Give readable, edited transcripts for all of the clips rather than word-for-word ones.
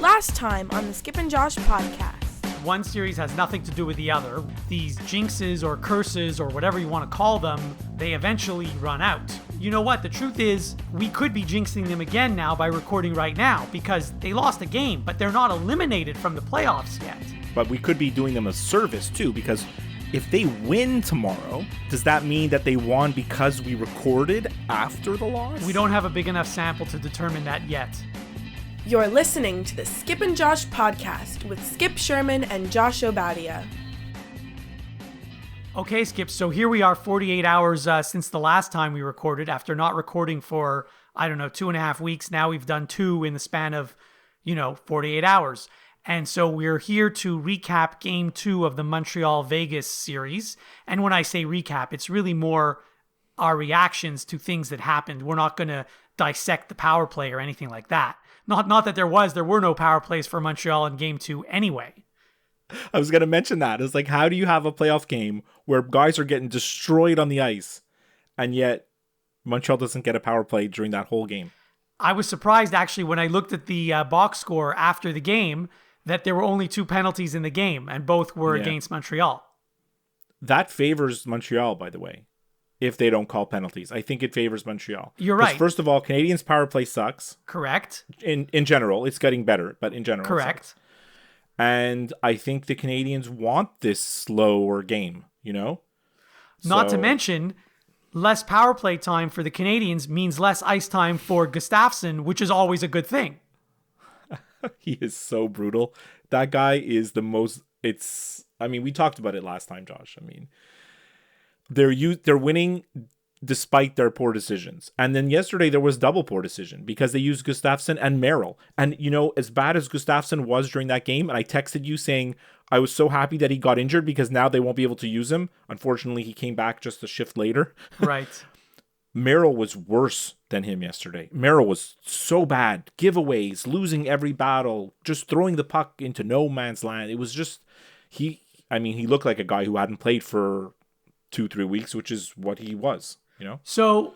Last time on the Skip and Josh podcast. One series has nothing to do with the other. These jinxes or curses or whatever you want to call them, they eventually run out. You know what? The truth is, we could be jinxing them again now by recording right now because they lost a game, but they're not eliminated from the playoffs yet. But we could be doing them a service too, because if they win tomorrow, does that mean that they won because we recorded after the loss? We don't have a big enough sample to determine that yet. You're listening to the Skip and Josh podcast with Skip Sherman and Josh Obadia. Okay, Skip, so here we are 48 hours since the last time we recorded. After not recording for, 2.5 weeks, now we've done two in the span of, 48 hours. And so we're here to recap Game 2 of the Montreal-Vegas series. And when I say recap, it's really more our reactions to things that happened. We're not going to dissect the power play or anything like that. Not that there were no power plays for Montreal in Game 2 anyway. I was going to mention that. It's like, how do you have a playoff game where guys are getting destroyed on the ice, and yet Montreal doesn't get a power play during that whole game? I was surprised, actually, when I looked at the box score after the game, that there were only 2 penalties in the game, and both were against Montreal. That favors Montreal, by the way, if they don't call penalties. I think it favors Montreal. You're right. First of all, Canadians' power play sucks. Correct. In general. It's getting better, but in general. Correct. And I think the Canadians want this slower game, Not to mention, less power play time for the Canadians means less ice time for Gustafsson, which is always a good thing. He is so brutal. That guy is the most... we talked about it last time, Josh. They're winning despite their poor decisions. And then yesterday there was double poor decision because they used Gustafsson and Merrill. And, as bad as Gustafsson was during that game, and I texted you saying I was so happy that he got injured because now they won't be able to use him. Unfortunately, he came back just a shift later. Right. Merrill was worse than him yesterday. Merrill was so bad. Giveaways, losing every battle, just throwing the puck into no man's land. It was just, he looked like a guy who hadn't played for 2-3 weeks, which is what he was, So,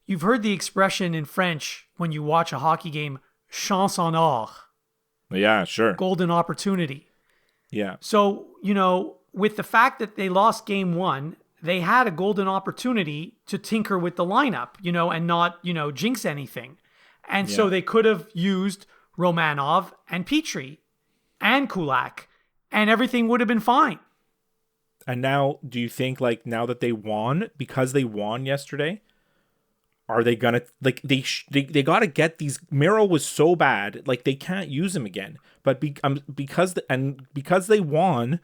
you've heard the expression in French when you watch a hockey game, chance en or. Yeah, sure. Golden opportunity. Yeah. So, with the fact that they lost Game 1, they had a golden opportunity to tinker with the lineup, and not, jinx anything. And so they could have used Romanov and Petrie and Kulak, and everything would have been fine. And now, do you think, now that they won, because they won yesterday, are they gonna, they gotta get these... Merrill was so bad, they can't use him again. But because they won,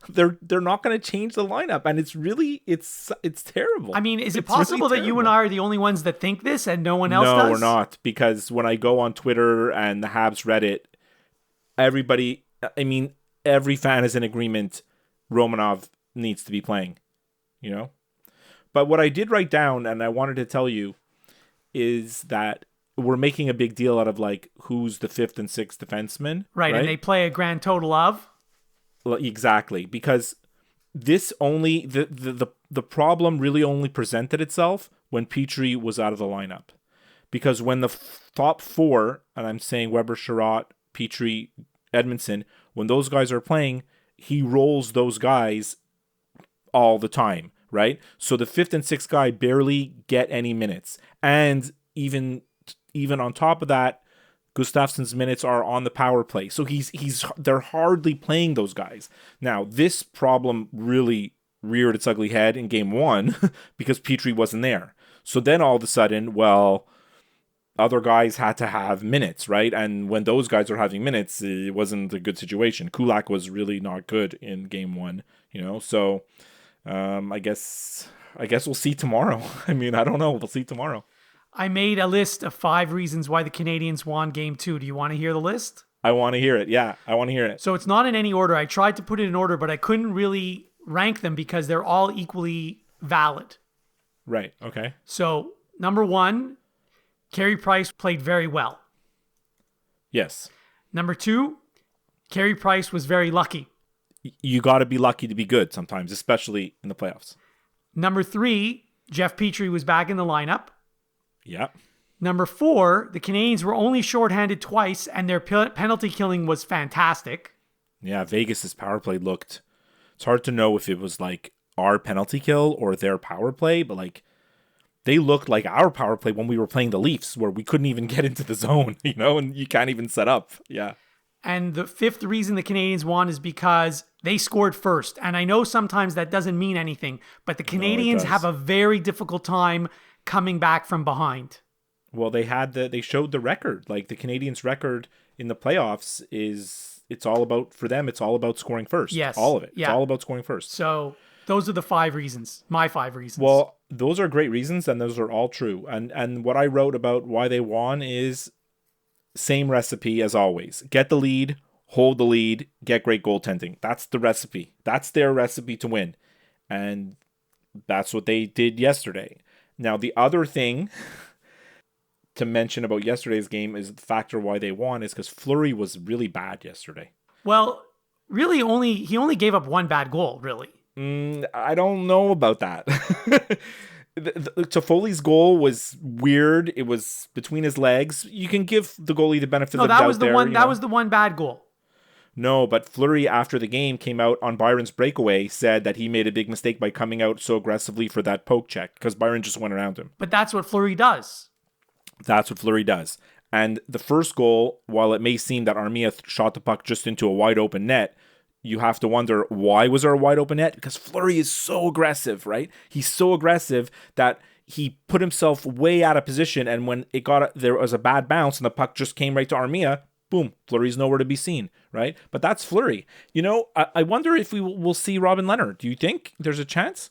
they're not gonna change the lineup, and it's really, it's terrible. Is it possible really that you and I are the only ones that think this, and no one else does? No, we're not, because when I go on Twitter and the Habs Reddit, everybody, every fan is in agreement Romanov needs to be playing, But what I did write down, and I wanted to tell you, is that we're making a big deal out of who's the 5th and 6th defenseman. Right, and they play a grand total of? Exactly, because this only, the problem really only presented itself when Petrie was out of the lineup. Because when the top 4, and I'm saying Weber, Sherratt, Petrie, Edmondson, when those guys are playing, he rolls those guys all the time, right? So the 5th and 6th guy barely get any minutes. And even on top of that, Gustafsson's minutes are on the power play. So they're hardly playing those guys. Now, this problem really reared its ugly head in Game 1 because Petrie wasn't there. So then all of a sudden, other guys had to have minutes, right? And when those guys were having minutes, it wasn't a good situation. Kulak was really not good in Game 1, So I guess we'll see tomorrow. I don't know. We'll see tomorrow. I made a list of 5 reasons why the Canadians won Game 2. Do you want to hear the list? I want to hear it. Yeah, I want to hear it. So it's not in any order. I tried to put it in order, but I couldn't really rank them because they're all equally valid. Right. Okay. So, number 1, Carey Price played very well. Yes. Number 2, Carey Price was very lucky. You got to be lucky to be good sometimes, especially in the playoffs. Number 3, Jeff Petrie was back in the lineup. Yeah. Number 4, the Canadiens were only shorthanded twice, and their penalty killing was fantastic. Yeah, Vegas's power play looked... It's hard to know if it was like our penalty kill or their power play, but like they looked like our power play when we were playing the Leafs, where we couldn't even get into the zone, and you can't even set up. Yeah. And the 5th reason the Canadiens won is because they scored first. And I know sometimes that doesn't mean anything, but the Canadiens have a very difficult time coming back from behind. Well, they showed the record. Like the Canadiens' record in the playoffs it's all about, for them, it's all about scoring first. Yes. All of it. Yeah. It's all about scoring first. So those are the 5 reasons, my 5 reasons. Well, those are great reasons, and those are all true. And what I wrote about why they won is same recipe as always. Get the lead, hold the lead, get great goaltending. That's the recipe. That's their recipe to win. And that's what they did yesterday. Now, the other thing to mention about yesterday's game is the factor why they won is because Fleury was really bad yesterday. Well, really he only gave up 1 bad goal, really. I don't know about that. Toffoli's goal was weird. It was between his legs. You can give the goalie the benefit of the doubt there. That was the one bad goal. No, but Fleury after the game came out on Byron's breakaway, said that he made a big mistake by coming out so aggressively for that poke check because Byron just went around him. But that's what Fleury does. That's what Fleury does. And the first goal, while it may seem that Armia shot the puck just into a wide open net, you have to wonder, why was there a wide open net? Because Fleury is so aggressive, right? He's so aggressive that he put himself way out of position, and when there was a bad bounce and the puck just came right to Armia, boom, Fleury's nowhere to be seen, right? But that's Fleury. I wonder if we'll see Robin Leonard. Do you think there's a chance?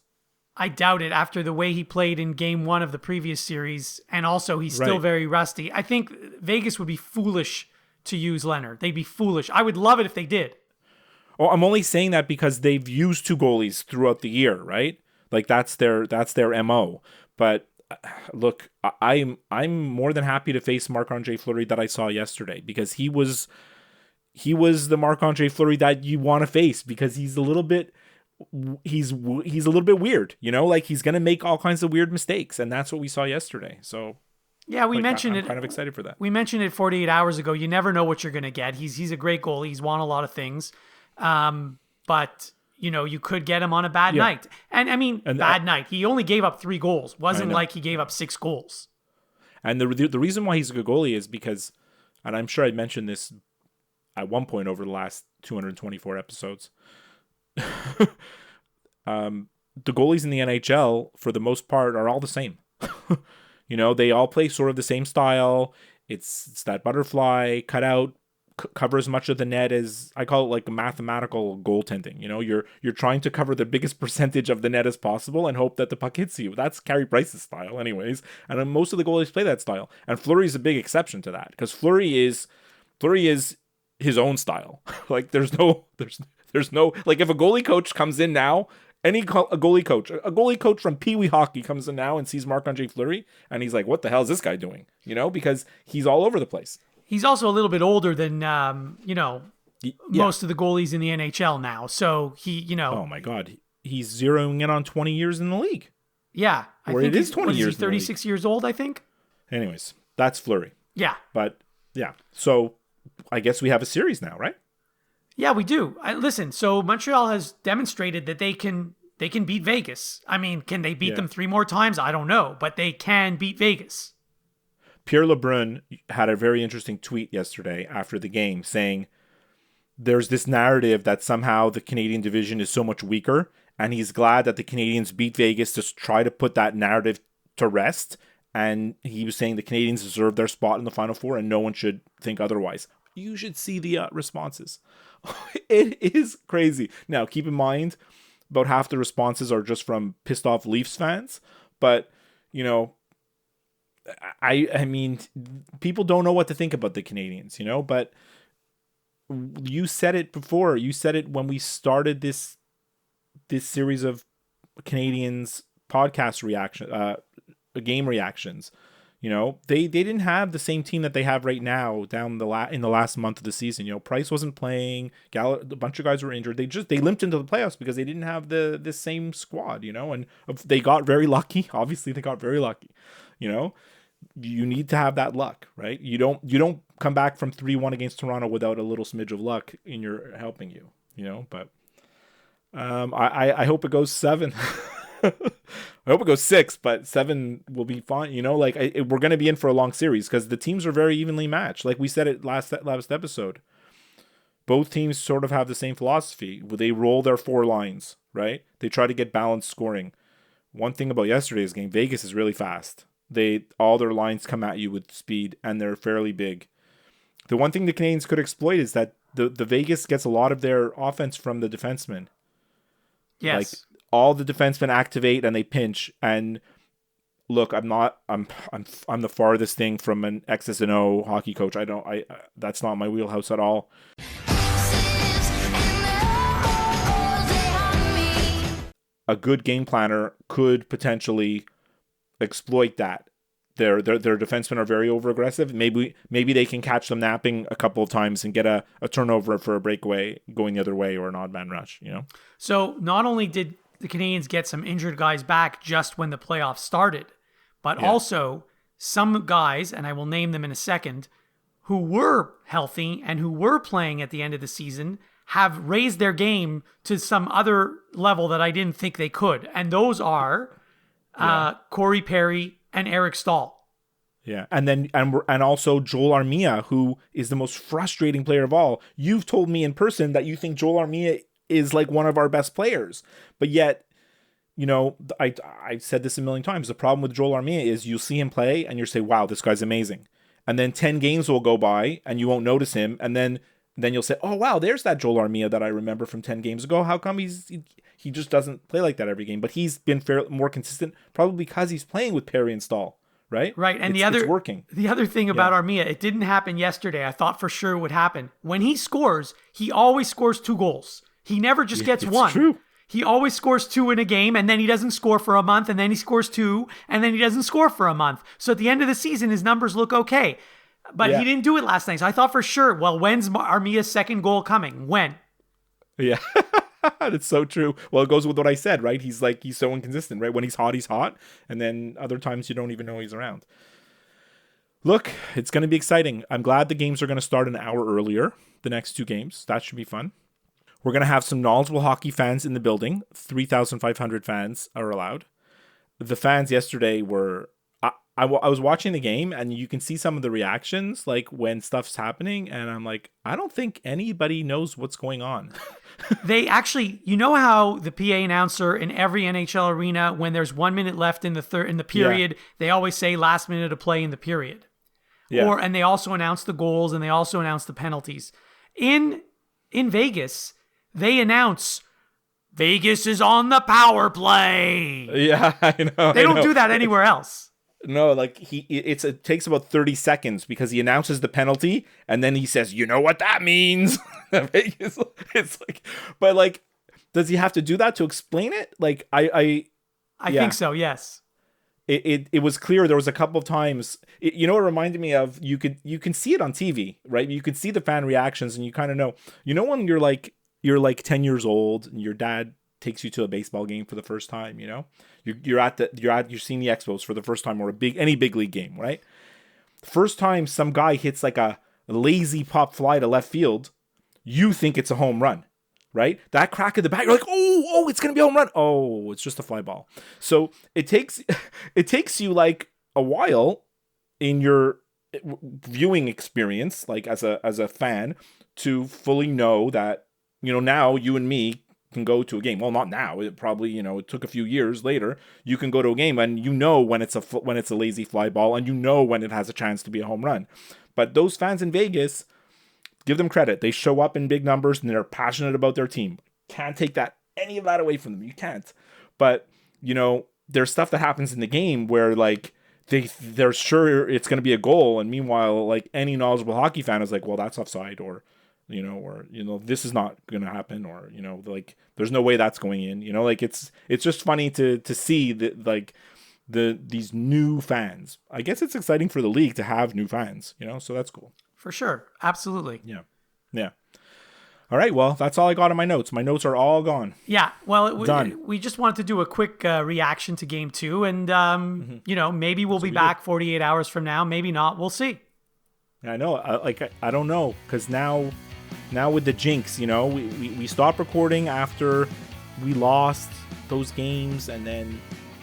I doubt it after the way he played in game 1 of the previous series, and also he's still very rusty. I think Vegas would be foolish to use Leonard. They'd be foolish. I would love it if they did. Oh, I'm only saying that because they've used 2 goalies throughout the year, right? Like that's their MO. But look, I'm more than happy to face Marc-Andre Fleury that I saw yesterday, because he was the Marc-Andre Fleury that you want to face, because he's a little bit weird, like he's going to make all kinds of weird mistakes, and that's what we saw yesterday. So yeah, I'm kind of excited for that. We mentioned it 48 hours ago. You never know what you're going to get. He's a great goalie. He's won a lot of things. But you could get him on a bad night. And I mean, bad night. He only gave up 3 goals. Wasn't like he gave up 6 goals. And the reason why he's a good goalie is because, and I'm sure I mentioned this at one point over the last 224 episodes, the goalies in the NHL, for the most part, are all the same. They all play sort of the same style. It's that butterfly cutout, cover as much of the net as, I call it like mathematical goaltending. You're trying to cover the biggest percentage of the net as possible and hope that the puck hits you. That's Carey Price's style anyways. And most of the goalies play that style. And Fleury is a big exception to that, because Fleury is his own style. Like there's no, like if a goalie coach comes in now, a goalie coach from Pee Wee hockey comes in now and sees Marc-Andre Fleury and he's like, what the hell is this guy doing? Because he's all over the place. He's also a little bit older than, most of the goalies in the NHL now. So he. Oh my God. He's zeroing in on 20 years in the league. Yeah. I think it is 20 years. He's 36 years old, I think. Anyways, that's Fleury. Yeah. But yeah. So I guess we have a series now, right? Yeah, we do. Listen, so Montreal has demonstrated that they can beat Vegas. I mean, can they beat them 3 more times? I don't know, but they can beat Vegas. Pierre Lebrun had a very interesting tweet yesterday after the game saying there's this narrative that somehow the Canadian division is so much weaker, and he's glad that the Canadians beat Vegas to try to put that narrative to rest. And he was saying the Canadians deserve their spot in the Final Four and no one should think otherwise. You should see the responses. It is crazy. Now, keep in mind, about half the responses are just from pissed off Leafs fans, but I mean, people don't know what to think about the Canadians, but you said it before. You said it when we started this series of Canadians podcast game reactions. They didn't have the same team that they have right now in the last month of the season. Price wasn't playing. A bunch of guys were injured. They limped into the playoffs because they didn't have the same squad. And they got very lucky. Obviously, they got very lucky. you need to have that luck, right? You don't come back from 3-1 against Toronto without a little smidge of luck in your helping you, but I hope it goes 7. I hope it goes 6, but 7 will be fine. We're going to be in for a long series because the teams are very evenly matched. Like we said it last episode, both teams sort of have the same philosophy. They roll their 4 lines, right? They try to get balanced scoring. One thing about yesterday's game, Vegas is really fast. All their lines come at you with speed, and they're fairly big. The one thing the Canadiens could exploit is that the Vegas gets a lot of their offense from the defensemen. Yes. Like all the defensemen activate and they pinch. And look, I'm the farthest thing from an X's and O hockey coach. That's not my wheelhouse at all. A good game planner could potentially exploit that. Their defensemen are very over aggressive. Maybe they can catch them napping a couple of times and get a turnover for a breakaway going the other way or an odd man rush. So not only did the Canadiens get some injured guys back just when the playoffs started, but also some guys, and I will name them in a second, who were healthy and who were playing at the end of the season have raised their game to some other level that I didn't think they could. And those are Corey Perry and Eric Stahl. Yeah, and also Joel Armia, who is the most frustrating player of all. You've told me in person that you think Joel Armia is like one of our best players, but yet, I've said this a million times. The problem with Joel Armia is you see him play and you say, "Wow, this guy's amazing," and then 10 games will go by and you won't notice him, and then you'll say, "Oh wow, there's that Joel Armia that I remember from 10 games ago. How come he just doesn't play like that every game?" But he's been more consistent, probably because he's playing with Perry and Stahl. Right. And it's working. The other thing about Armia, it didn't happen yesterday. I thought for sure it would happen. When he scores, he always scores 2 goals. He never just gets one. True. He always scores 2 in a game, and then he doesn't score for a month, and then he scores 2, and then he doesn't score for a month. So at the end of the season, his numbers look okay. But he didn't do it last night. So I thought for sure, well, when's Armia's second goal coming? When? Yeah. That's so true. Well, it goes with what I said, right? He's so inconsistent, right? When he's hot. And then other times you don't even know he's around. Look, it's going to be exciting. I'm glad the games are going to start an hour earlier, the next 2 games. That should be fun. We're going to have some knowledgeable hockey fans in the building. 3,500 fans are allowed. The fans yesterday were... I was watching the game, and you can see some of the reactions, like when stuff's happening, and I'm like, I don't think anybody knows what's going on. They actually, you know how the PA announcer in every NHL arena, when there's 1 minute left in the period, they always say last minute of play in the period. Yeah. And they also announce the goals, and they also announce the penalties. In Vegas, they announce Vegas is on the power play. Yeah, I know. They don't do that anywhere else. No, like it takes about 30 seconds because he announces the penalty and then he says, "You know what that means?" It's like, but like, does he have to do that to explain it? Like, I think so. Yes. It was clear. There was a couple of times, it reminded me of, you can see it on TV, right? You can see the fan reactions and you kind of know, when you're like 10 years old and your dad takes you to a baseball game for the first time, you're seeing the Expos for the first time, or any big league game, right? First time some guy hits like a lazy pop fly to left field, you think it's a home run, right? That crack of the bat, you're like, oh, it's gonna be a home run. Oh, it's just a fly ball. So it takes you like a while in your viewing experience, like as a fan, to fully know that, now you and me can go to a game. Well, not now. It probably, it took a few years later. You can go to a game and when it's a lazy fly ball, and when it has a chance to be a home run. But those fans in Vegas, give them credit. They show up in big numbers and they're passionate about their team. Can't take any of that away from them. You can't. But, there's stuff that happens in the game where like they're sure it's going to be a goal, and meanwhile, like any knowledgeable hockey fan is like, well, that's offside, or this is not going to happen, or, like there's no way that's going in, like it's just funny to see that, like these new fans. I guess it's exciting for the league to have new fans, so that's cool. For sure. Absolutely. Yeah. All right, well, that's all I got on my notes. My notes are all gone. Yeah, well, Done. we just wanted to do a quick reaction to Game 2, and, you know, maybe we'll be back 48 hours from now. Maybe not. We'll see. I know. I don't know, because now with the jinx, you know, we stopped recording after we lost those games, and then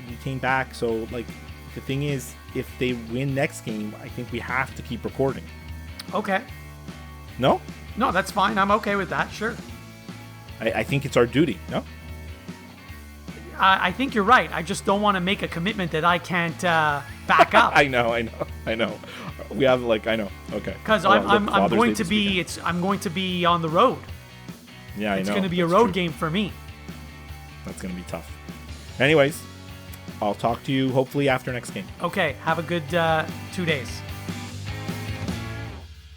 we came back. So, like, the thing is, if they win next game, I think we have to keep recording. Okay. No? No, that's fine. I'm okay with that. Sure. I think it's our duty. No? I think you're right. I just don't want to make a commitment that I can't back up. I know. We have, like, I know. Okay. Because I'm going to be I'm going to be on the road. Yeah, I know. It's going to be a road game for me. That's going to be tough. Anyways, I'll talk to you hopefully after next game. Okay. Have a good 2 days.